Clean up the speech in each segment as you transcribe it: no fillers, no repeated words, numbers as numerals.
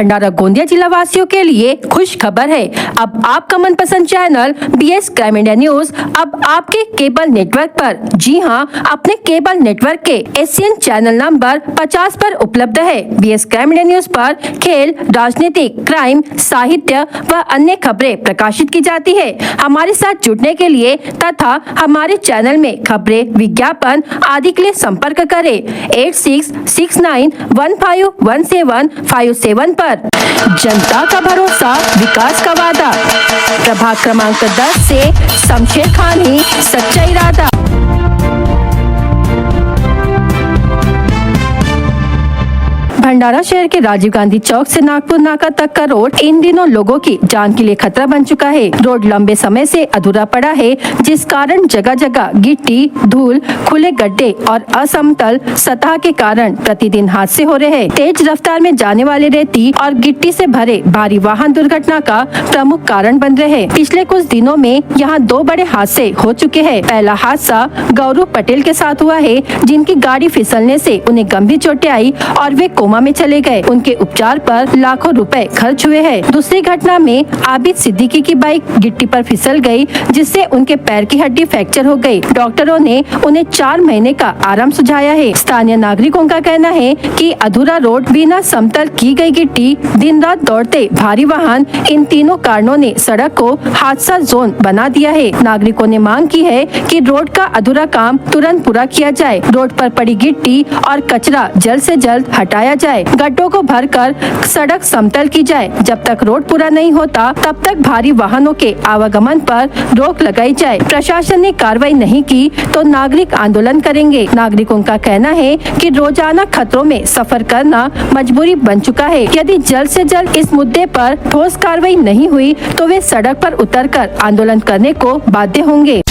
भंडारा गोंदिया जिला वासियों के लिए खुश खबर है। अब आपका मनपसंद channel BS crime India news अब आपके केबल नेटवर्क पर, जी हां, अपने केबल नेटवर्क के एशियन चैनल नंबर 50 पर उपलब्ध है। BS क्राइम इंडिया न्यूज पर खेल, राजनीतिक, क्राइम, साहित्य व अन्य खबरें प्रकाशित की जाती है। हमारे साथ जुड़ने के लिए तथा हमारे चैनल में खबरें, विज्ञापन आदि के लिए संपर्क करें 8669151757 पर। जनता का भरोसा, विकास का वादा। प्रभाग क्रमांक 10 से शमशेर खान ही सच्चा इरादा। भंडारा शहर के राजीव गांधी चौक से नागपुर नाका तक का रोड इन दिनों लोगों की जान के लिए खतरा बन चुका है। रोड लंबे समय से अधूरा पड़ा है, जिस कारण जगह जगह गिट्टी, धूल, खुले गड्ढे और असमतल सतह के कारण प्रतिदिन हादसे हो रहे हैं। तेज रफ्तार में जाने वाले रेती और गिट्टी से भरे भारी वाहन दुर्घटना का प्रमुख कारण बन रहे हैं। पिछले कुछ दिनों में यहाँ 2 बड़े हादसे हो चुके हैं। पहला हादसा गौरव पटेल के साथ हुआ है, जिनकी गाड़ी फिसलने से उन्हें गंभीर चोटें आई और वे कोमा में चले गए। उनके उपचार पर लाखों रुपए खर्च हुए हैं। दूसरी घटना में आबिद सिद्दीकी की बाइक गिट्टी पर फिसल गई, जिससे उनके पैर की हड्डी फ्रैक्चर हो गई। डॉक्टरों ने उन्हें 4 महीने का आराम सुझाया है। स्थानीय नागरिकों का कहना है कि अधूरा रोड, बिना समतल की गई गिट्टी, दिन रात दौड़ते भारी वाहन, इन तीनों कारणों ने सड़क को हादसा जोन बना दिया है। नागरिकों ने मांग की है कि रोड का अधूरा काम तुरंत पूरा किया जाए। रोड पर पड़ी गिट्टी और कचरा जल्द से जल्द हटाया जाए। गड्ढों को भरकर सड़क समतल की जाए। जब तक रोड पूरा नहीं होता, तब तक भारी वाहनों के आवागमन पर रोक लगाई जाए। प्रशासन ने कार्रवाई नहीं की तो नागरिक आंदोलन करेंगे। नागरिकों का कहना है कि रोजाना खतरों में सफर करना मजबूरी बन चुका है। यदि जल्द से जल्द इस मुद्दे पर ठोस कार्रवाई नहीं हुई तो वे सड़क पर उतरकर आंदोलन करने को बाध्य होंगे।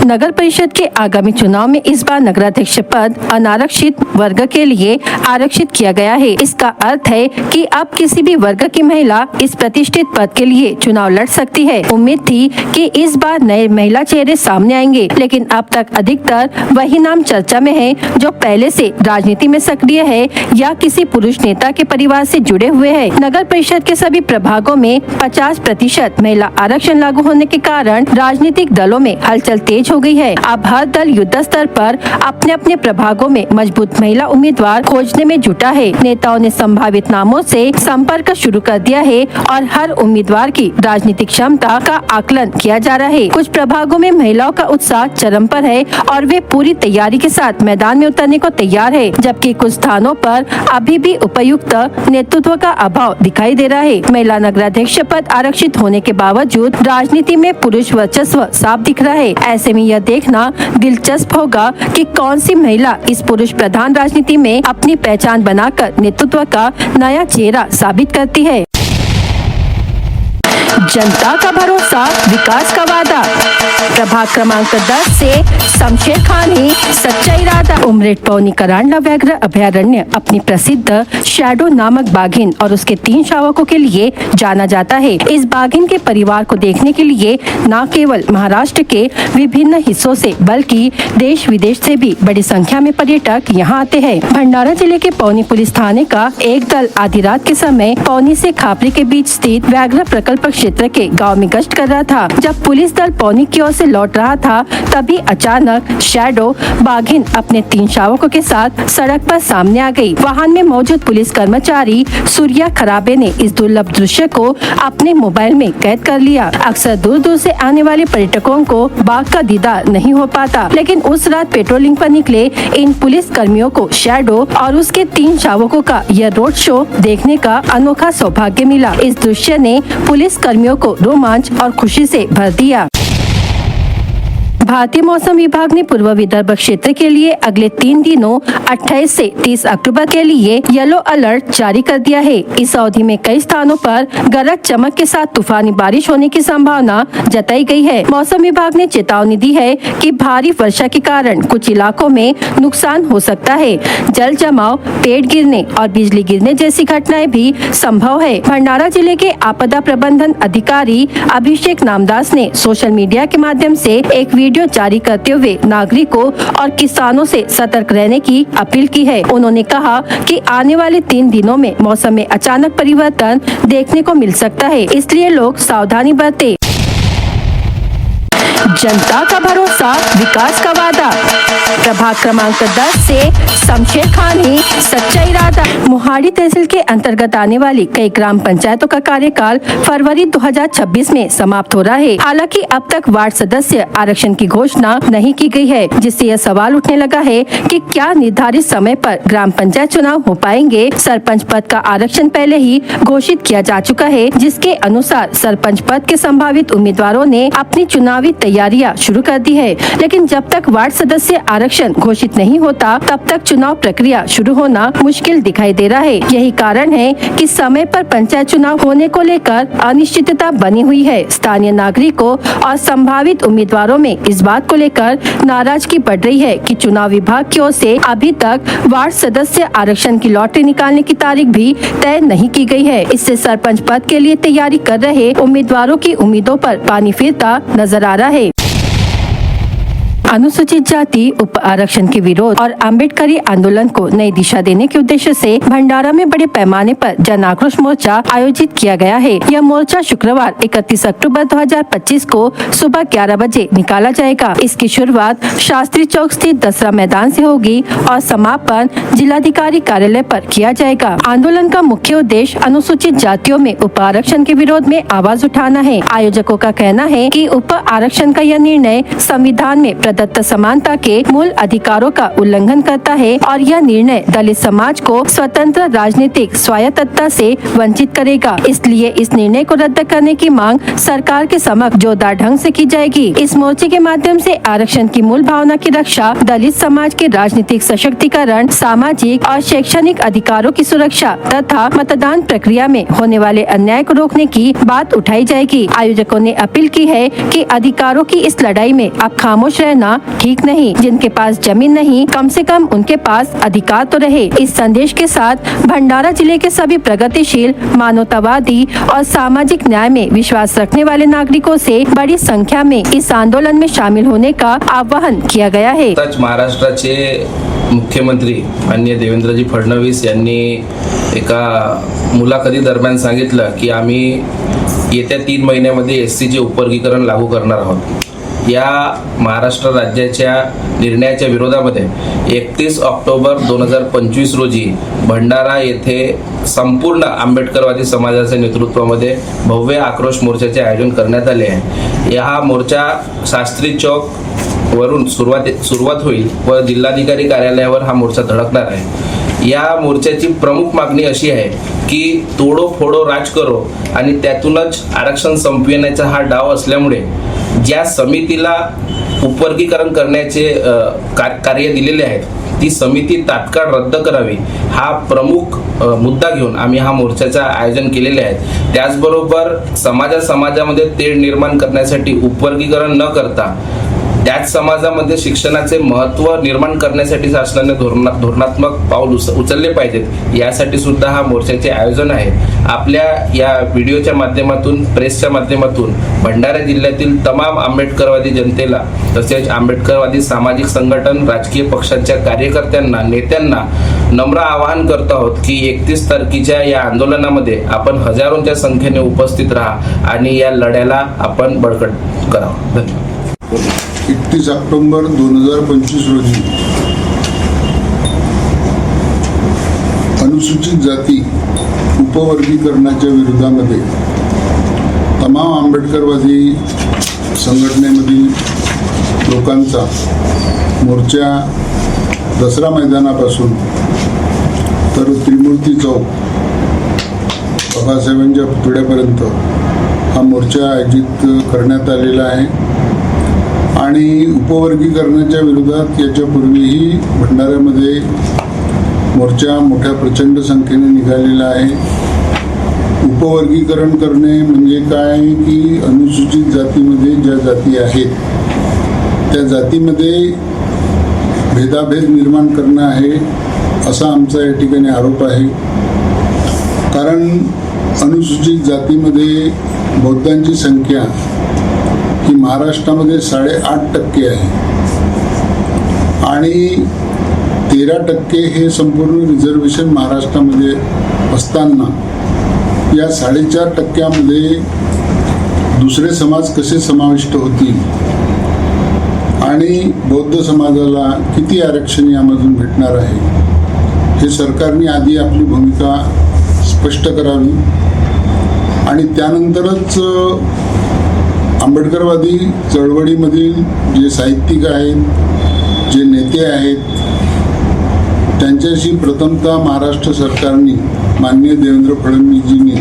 नगर परिषद के आगामी चुनाव में इस बार नगराध्यक्ष पद अनारक्षित वर्ग के लिए आरक्षित किया गया है। इसका अर्थ है कि अब किसी भी वर्ग की महिला इस प्रतिष्ठित पद के लिए चुनाव लड़ सकती है। उम्मीद थी कि इस बार नए महिला चेहरे सामने आएंगे, लेकिन अब तक अधिकतर वही नाम चर्चा में है जो पहले से राजनीति में सक्रिय है या किसी पुरुष नेता के परिवार से जुड़े हुए हैं। नगर परिषद के सभी प्रभागों में 50% महिला आरक्षण लागू होने के कारण राजनीतिक दलों में हलचल तेज हो गई है। अब हर दल युद्ध स्तर पर अपने अपने प्रभागों में मजबूत महिला उम्मीदवार खोजने में जुटा है। नेताओं ने संभावित नामों से संपर्क शुरू कर दिया है और हर उम्मीदवार की राजनीतिक क्षमता का आकलन किया जा रहा है। कुछ प्रभागों में महिलाओं का उत्साह चरम पर है और वे पूरी तैयारी के साथ मैदान में उतरने को तैयार है, जबकि कुछ स्थानों पर अभी भी उपयुक्त नेतृत्व का अभाव दिखाई दे रहा है। महिला नगराध्यक्ष पद आरक्षित होने के बावजूद राजनीति में पुरुष वर्चस्व साफ दिख रहा है। ऐसे में यह देखना दिलचस्प होगा कि कौन सी महिला इस पुरुष प्रधान राजनीति में अपनी पहचान बनाकर नेतृत्व का नया चेहरा साबित करती है। जनता का भरोसा, विकास का वादा। प्रभाग क्रमांक 10 से शमशेर खान ही सच्चा इरादा। उमरेड पौनी करांडला व्याघ्र अभयारण्य अपनी प्रसिद्ध शैडो नामक बाघिन और उसके 3 शावकों के लिए जाना जाता है। इस बाघिन के परिवार को देखने के लिए न केवल महाराष्ट्र के विभिन्न हिस्सों से बल्कि देश विदेश से भी बड़ी संख्या में पर्यटक यहाँ आते हैं। भंडारा जिले के पौनी पुलिस थाने का एक दल आधी रात के समय पौनी से खापरी के बीच स्थित व्याघ्र प्रकल्प क्षेत्र के गांव में गश्त कर रहा था। जब पुलिस दल पौनी की ओर से लौट रहा था, तभी अचानक शैडो बाघिन अपने 3 शावकों के साथ सड़क पर सामने आ गई। वाहन में मौजूद पुलिस कर्मचारी सूर्या खराबे ने इस दुर्लभ दृश्य को अपने मोबाइल में कैद कर लिया। अक्सर दूर दूर से आने वाले पर्यटकों को बाघ का दीदार नहीं हो पाता, लेकिन उस रात पेट्रोलिंग पर निकले इन पुलिस कर्मियों को शैडो और उसके 3 शावकों का यह रोड शो देखने का अनोखा सौभाग्य मिला। इस दृश्य ने पुलिस कर्मियों को रोमांच और खुशी से भर दिया। भारतीय मौसम विभाग ने पूर्व विदर्भ क्षेत्र के लिए अगले 3 दिनों 28 से 30 अक्टूबर के लिए येलो अलर्ट जारी कर दिया है। इस अवधि में कई स्थानों पर गरज चमक के साथ तूफानी बारिश होने की संभावना जताई गई है। मौसम विभाग ने चेतावनी दी है कि भारी वर्षा के कारण कुछ इलाकों में नुकसान हो सकता है। जल जमाव, पेड़ गिरने और बिजली गिरने जैसी घटनाएं भी संभव है। भंडारा जिले के आपदा प्रबंधन अधिकारी अभिषेक नामदास ने सोशल मीडिया के माध्यम से एक वीडियो वीडियो जारी करते हुए नागरिकों और किसानों से सतर्क रहने की अपील की है। उन्होंने कहा कि आने वाले 3 दिनों में मौसम में अचानक परिवर्तन देखने को मिल सकता है, इसलिए लोग सावधानी बरतें। जनता का भरोसा, विकास का वादा। प्रभाग क्रमांक 10 से शमशेर खान ही सच्चा इरादा। मोहाली तहसील के अंतर्गत आने वाली कई ग्राम पंचायतों का कार्यकाल फरवरी 2026 में समाप्त हो रहा है। हालांकि अब तक वार्ड सदस्य आरक्षण की घोषणा नहीं की गई है, जिससे यह सवाल उठने लगा है कि क्या निर्धारित समय पर ग्राम पंचायत चुनाव हो पाएंगे। सरपंच पद का आरक्षण पहले ही घोषित किया जा चुका है, जिसके अनुसार सरपंच पद के संभावित उम्मीदवारों ने अपनी चुनावी तैयारियां शुरू कर दी है। लेकिन जब तक वार्ड सदस्य आरक्षण घोषित नहीं होता, तब तक चुनाव प्रक्रिया शुरू होना मुश्किल दिखाई दे रहा है। यही कारण है कि समय पर पंचायत चुनाव होने को लेकर अनिश्चितता बनी हुई है। स्थानीय नागरिकों और संभावित उम्मीदवारों में इस बात को लेकर नाराजगी बढ़ रही है कि चुनाव विभाग की ओर से अभी तक वार्ड सदस्य आरक्षण की लॉटरी निकालने की तारीख भी तय नहीं की गई है। इससे सरपंच पद के लिए तैयारी कर रहे उम्मीदवारों की उम्मीदों पर पानी फिरता नजर आ रहा है। अनुसूचित जाति उप आरक्षण के विरोध और अम्बेडकरी आंदोलन को नई दिशा देने के उद्देश्य से भंडारा में बड़े पैमाने पर जन आक्रोश मोर्चा आयोजित किया गया है। यह मोर्चा शुक्रवार 31 अक्टूबर 2025 को सुबह 11 बजे निकाला जाएगा। इसकी शुरुआत शास्त्री चौक स्थित दसरा मैदान से होगी और समापन जिलाधिकारी कार्यालय पर किया जाएगा। आंदोलन का मुख्य उद्देश्य अनुसूचित जातियों में उप आरक्षण के विरोध में आवाज उठाना है। आयोजकों का कहना है कि उप आरक्षण का यह निर्णय संविधान में प्रदत्त समानता के मूल अधिकारों का उल्लंघन करता है और यह निर्णय दलित समाज को स्वतंत्र राजनीतिक स्वायत्तता से वंचित करेगा। इसलिए इस निर्णय को रद्द करने की मांग सरकार के समक्ष जोरदार ढंग से की जाएगी। इस मोर्चे के माध्यम से आरक्षण की मूल भावना की रक्षा, दलित समाज के राजनीतिक सशक्तिकरण, सामाजिक और शैक्षणिक अधिकारों की सुरक्षा तथा मतदान प्रक्रिया में होने वाले अन्याय को रोकने की बात उठाई जाएगी। आयोजकों ने अपील की है कि अधिकारों की इस लड़ाई में अब खामोश रहना ठीक नहीं। जिनके पास जमीन नहीं, कम से कम उनके पास अधिकार तो रहे। इस संदेश के साथ भंडारा जिले के सभी प्रगतिशील, मानवतावादी और सामाजिक न्याय में विश्वास रखने वाले नागरिकों से बड़ी संख्या में इस आंदोलन में शामिल होने का आह्वान किया गया है। महाराष्ट्राचे मुख्यमंत्री माननीय देवेंद्रजी फडणवीस यांनी एका मुलाखती दरम्यान सांगितलं की आम्ही येत्या 3 महिन्यामध्ये SC चे उपवर्गीकरण लागू करणार आहोत। या महाराष्ट्र राज्याच्या निर्णयाच्या विरोधामध्ये 31 ऑक्टोबर 2025 रोजी भंडारा येथे संपूर्ण आंबेडकरवादी समाजाच्या नेतृत्वामध्ये भव्य आक्रोश मोर्चाचे आयोजन करण्यात आले आहे। हा मोर्चा शास्त्री चौक वरून सुरुवात होईल व जिल्हाधिकारी कार्यालयावर हा मोर्चा धडकणार आहे। या मोर्चाची प्रमुख मागणी अशी आहे की तोडो फोडो राज करो आणि त्यातूनच आरक्षण संपविण्याचा हा डाव असल्यामुळे ज्या समितीला उपवर्गीकरण करण्याचे कार्य दिलेले आहेत ती समिती तात्काळ रद्द करावी हा प्रमुख मुद्दा घेऊन आम्ही हा मोर्चाचे आयोजन केलेले आहे। त्याचबरोबर समाजामध्ये तेढ निर्माण करण्यासाठी उपवर्गीकरण न करता त्याच समाजामध्ये शिक्षणाचे महत्त्व निर्माण करण्यासाठी शासनाने धोरणात्मक पाऊल उचलले पाहिजेत। यासाठी सुद्धा हा मोर्चाचे आयोजन आहे। आपल्या या व्हिडिओच्या माध्यमातून, प्रेसच्या माध्यमातून भंडारा जिल्ह्यातील तमाम आंबेडकरवादी जनतेला तसेच आंबेडकरवादी सामाजिक संघटन, राजकीय पक्षांच्या कार्यकर्त्यांना, नेत्यांना नम्र आवाहन करत आहोत की 31 तारखेच्या या आंदोलनामध्ये आपण हजारोंच्या संख्येने उपस्थित राहा आणि या लढ्याला आपण बळकट करावं। धन्यवाद। 31 ऑक्टोबर 2025 रोजी अनुसूचित जाती उपवर्गीकरणाच्या विरोधामध्ये तमाम आंबेडकरवादी संघटनेमधील लोकांचा मोर्चा दसरा मैदानापासून तर त्रिमूर्ती चौक बाबासाहेबांच्या पुतळ्यापर्यंत हा मोर्चा आयोजित करण्यात आलेला आहे। आणि उपवर्गीकरणाच्या विरोधात याच्यापूर्वीही भंडाऱ्यामध्ये मोर्चा मोठ्या प्रचंड संख्येने निघालेला आहे। उपवर्गीकरण करणे म्हणजे काय की अनुसूचित जातीमध्ये ज्या जाती आहेत त्या जातीमध्ये भेदाभेद निर्माण करणं आहे असा आमचा या ठिकाणी आरोप आहे। कारण अनुसूचित जातीमध्ये बौद्धांची संख्या ही महाराष्ट्रामध्ये 8.5% आहे आणि 13% हे संपूर्ण रिझर्वेशन महाराष्ट्रामध्ये असताना या 4.5% दुसरे समाज कसे समाविष्ट होतील आणि बौद्ध समाजाला किती आरक्षण यामधून भेटणार आहे हे सरकारने आधी आपली भूमिका स्पष्ट करावी आणि त्यानंतरच आंबेडकरवादी चळवळीमधील जे साहित्यिक आहेत, जे नेते आहेत, त्यांच्याशी प्रथमतः महाराष्ट्र सरकारने माननीय देवेंद्र फडणवीसजींनी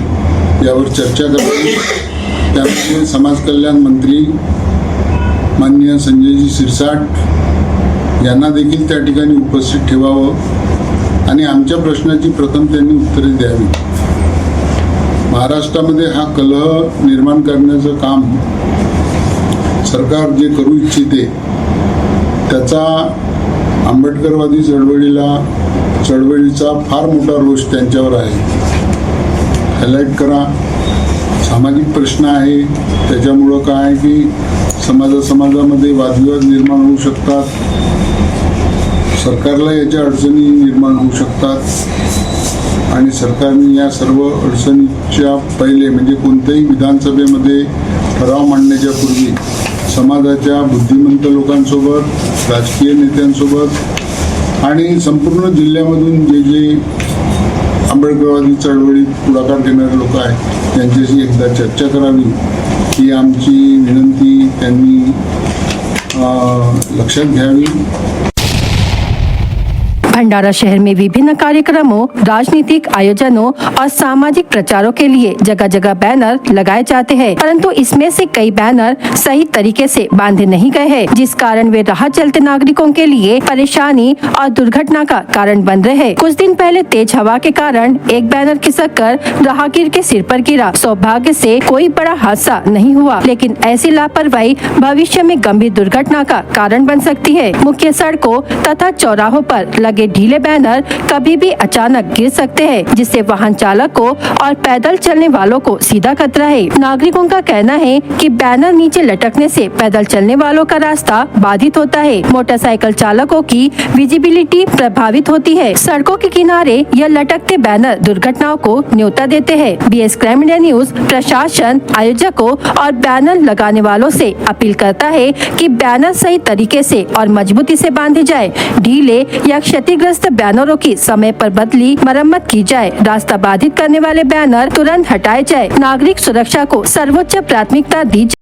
यावर चर्चा करावी. त्यामध्ये समाज कल्याण मंत्री माननीय संजयजी शिरसाट यांना देखील त्या ठिकाणी उपस्थित ठेवावं आणि आमच्या प्रश्नाची प्रथम त्यांनी उत्तरे द्यावी. महाराष्ट्रामध्ये हा कलह निर्माण करण्याचं काम सरकार जे करू इच्छिते त्याचा आंबेडकरवादी चळवळीचा फार मोठा रोष त्यांच्यावर आहे. हायलाईट करा. सामाजिक प्रश्न आहे, त्याच्यामुळं काय आहे की समाजामध्ये वादविवाद निर्माण होऊ शकतात, सरकारला याच्या अडचणी निर्माण होऊ शकतात आणि सरकारने या सर्व अडचणीच्या पहिले म्हणजे कोणत्याही विधानसभेमध्ये ठराव मांडण्याच्या पूर्वी समाजाच्या बुद्धिमंत लोकांसोबत, राजकीय नेत्यांसोबत आणि संपूर्ण जिल्ह्यामधून जे आंबेडकरवादी चळवळीत पुढाकार घेणारे लोक आहेत त्यांच्याशी एकदा चर्चा करावी ही आमची विनंती त्यांनी लक्षात घ्यावी. भंडारा शहर में विभिन्न कार्यक्रमों, राजनीतिक आयोजनों और सामाजिक प्रचारों के लिए जगह जगह बैनर लगाए जाते हैं, परंतु इसमें से कई बैनर सही तरीके से बांधे नहीं गए हैं, जिस कारण वे राह चलते नागरिकों के लिए परेशानी और दुर्घटना का कारण बन रहे हैं. कुछ दिन पहले तेज हवा के कारण एक बैनर खिसककर राहगीर के सिर पर गिरा. सौभाग्य से कोई बड़ा हादसा नहीं हुआ, लेकिन ऐसी लापरवाही भविष्य में गंभीर दुर्घटना का कारण बन सकती है. मुख्य सड़कों तथा चौराहों पर लगे ढीले बैनर कभी भी अचानक गिर सकते हैं, जिससे वाहन चालक को और पैदल चलने वालों को सीधा खतरा है. नागरिकों का कहना है कि बैनर नीचे लटकने से पैदल चलने वालों का रास्ता बाधित होता है. मोटरसाइकिल चालकों की विजिबिलिटी प्रभावित होती है. सड़कों के किनारे यह लटकते बैनर दुर्घटनाओं को न्योता देते हैं. BS क्राइम इंडिया न्यूज प्रशासन, आयोजकों और बैनर लगाने वालों से अपील करता है कि बैनर सही तरीके से और मजबूती से बांधे जाए. ढीले या क्षतिग्रस्त बैनरों की समय पर बदली मरम्मत की जाए. रास्ता बाधित करने वाले बैनर तुरंत हटाए जाए. नागरिक सुरक्षा को सर्वोच्च प्राथमिकता दी जाए.